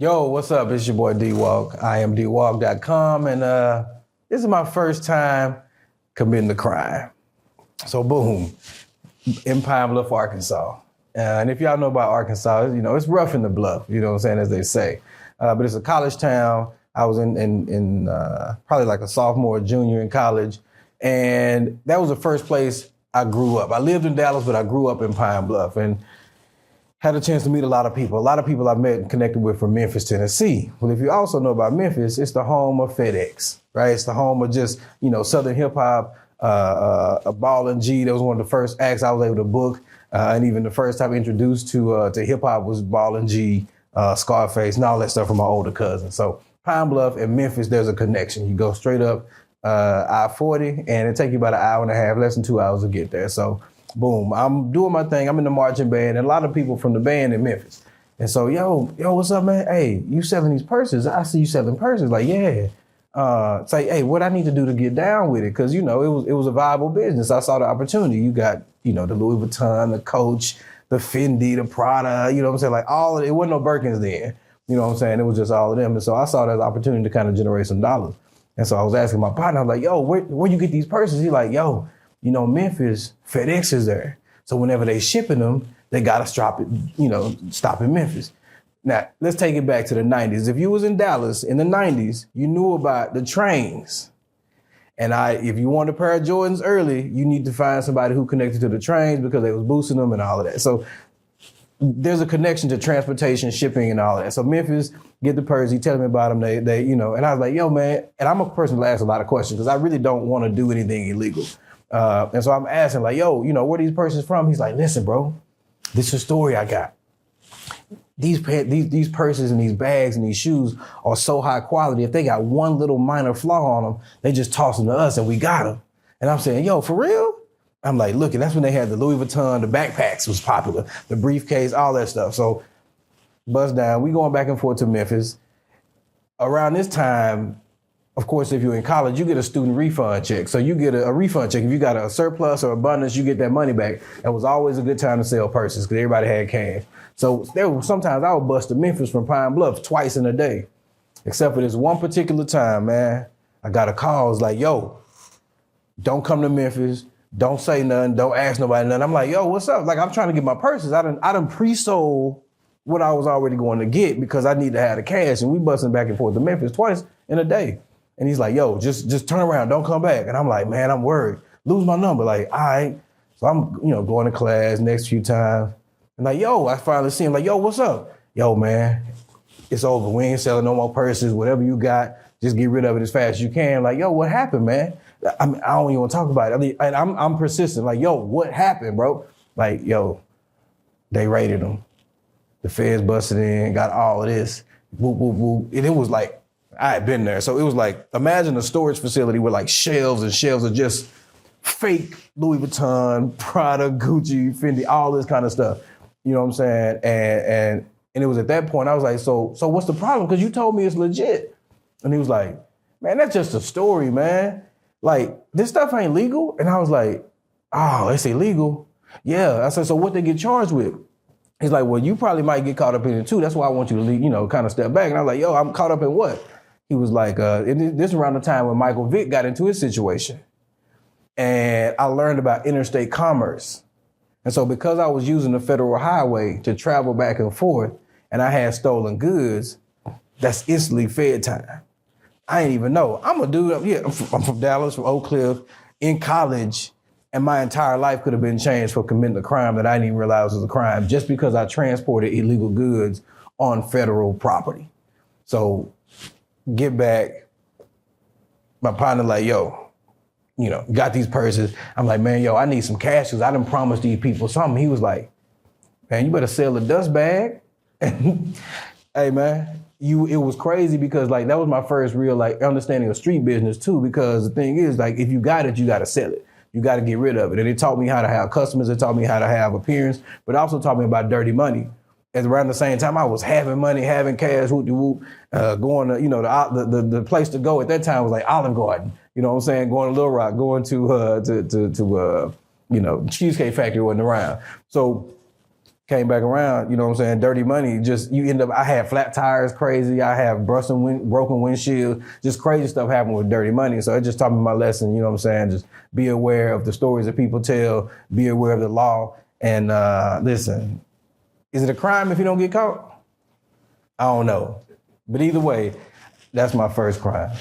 Yo, what's up? It's your boy D-Walk. I am dwalk.com, and this is my first time committing a crime. So boom, in Pine Bluff, Arkansas. And if y'all know about Arkansas, it's rough in the bluff, you know what I'm saying, as they say. But it's a college town. I was in probably like a sophomore or junior in college, and that was the first place I grew up. I lived in Dallas, but I grew up in Pine Bluff, and had a chance to meet a lot of people. A lot of people I met and connected with from Memphis, Tennessee. Well, if you also know about Memphis, it's the home of FedEx, right? It's the home of just, Southern hip hop, Ball and G. That was one of the first acts I was able to book. And even the first time introduced to hip hop was Ball and G, Scarface, and all that stuff from my older cousin. So Pine Bluff and Memphis, there's a connection. You go straight up I-40 and it take you about an hour and a half, less than 2 hours to get there. So boom, I'm doing my thing. I'm in the marching band, and a lot of people from the band in Memphis. And so, yo, what's up, man? Hey, you selling these purses? I see you selling purses. Like, yeah. Say, hey, what I need to do to get down with it? Because, it was a viable business. I saw the opportunity. You got, the Louis Vuitton, the Coach, the Fendi, the Prada, you know what I'm saying? Like all of it. It wasn't no Birkins then. You know what I'm saying? It was just all of them. And so I saw that as an opportunity to kind of generate some dollars. And so I was asking my partner, I was like, yo, where you get these purses? He's like, yo, Memphis, FedEx is there. So whenever they shipping them, they gotta stop in Memphis. Now, let's take it back to the 90s. If you was in Dallas in the 90s, you knew about the trains. And if you want a pair of Jordans early, you need to find somebody who connected to the trains because they was boosting them and all of that. So there's a connection to transportation, shipping, and all of that. So Memphis, get the purse. He telling me about them. They, and I was like, yo, man. And I'm a person who asks a lot of questions because I really don't want to do anything illegal. And so I'm asking like, yo, where these purses from? He's like, listen, bro, this is a story I got. These purses and these bags and these shoes are so high quality. If they got one little minor flaw on them, they just toss them to us and we got them. And I'm saying, yo, for real? I'm like, look, and that's when they had the Louis Vuitton, the backpacks was popular, the briefcase, all that stuff. So bust down, we going back and forth to Memphis. Around this time, of course, if you're in college, you get a student refund check. So you get a refund check. If you got a surplus or abundance, you get that money back. That was always a good time to sell purses because everybody had cash. So sometimes I would bust to Memphis from Pine Bluff twice in a day. Except for this one particular time, man, I got a call. It's like, yo, don't come to Memphis. Don't say nothing. Don't ask nobody nothing. I'm like, yo, what's up? Like, I'm trying to get my purses. I done pre-sold what I was already going to get because I need to have the cash. And we busting back and forth to Memphis twice in a day. And he's like, yo, just turn around, don't come back. And I'm like, man, I'm worried. Lose my number. Like, all right. So I'm, going to class next few times. And like, yo, I finally see him like, yo, what's up? Yo, man, it's over. We ain't selling no more purses. Whatever you got, just get rid of it as fast as you can. Like, yo, what happened, man? I don't even want to talk about it. I mean, and I'm persistent. Like, yo, what happened, bro? Like, yo, they raided them. The feds busted in, got all of this. Whoop, whoop, whoop. And it was like, I had been there. So it was like, imagine a storage facility with like shelves and shelves of just fake Louis Vuitton, Prada, Gucci, Fendi, all this kind of stuff. You know what I'm saying? And it was at that point, I was like, so what's the problem? Because you told me it's legit. And he was like, man, that's just a story, man. Like, this stuff ain't legal. And I was like, oh, it's illegal? Yeah. I said, so what they get charged with? He's like, well, you probably might get caught up in it too. That's why I want you to leave, kind of step back. And I was like, yo, I'm caught up in what? He was like, this is around the time when Michael Vick got into his situation. And I learned about interstate commerce. And so because I was using the federal highway to travel back and forth and I had stolen goods, that's instantly Fed time. I ain't even know. I'm a dude up here. I'm from Dallas, from Oak Cliff, in college, and my entire life could have been changed for committing a crime that I didn't even realize was a crime just because I transported illegal goods on federal property. So get back, my partner like, yo, got these purses. I'm like, man, yo, I need some cash because I done promised these people something. He was like, man, you better sell a dust bag. Hey, man, it was crazy because like that was my first real like understanding of street business too, because the thing is like if you got it, you got to sell it. You got to get rid of it. And it taught me how to have customers. It taught me how to have appearance, but it also taught me about dirty money. As around the same time, I was having money, having cash, whoop-de-whoop, going to, the place to go at that time was like Olive Garden. You know what I'm saying? Going to Little Rock, going to Cheesecake Factory wasn't around. So came back around, you know what I'm saying? Dirty money, just you end up, I had flat tires crazy, I have broken windshield, just crazy stuff happened with dirty money. So it just taught me my lesson, you know what I'm saying? Just be aware of the stories that people tell, be aware of the law, and listen, is it a crime if you don't get caught? I don't know. But either way, that's my first crime.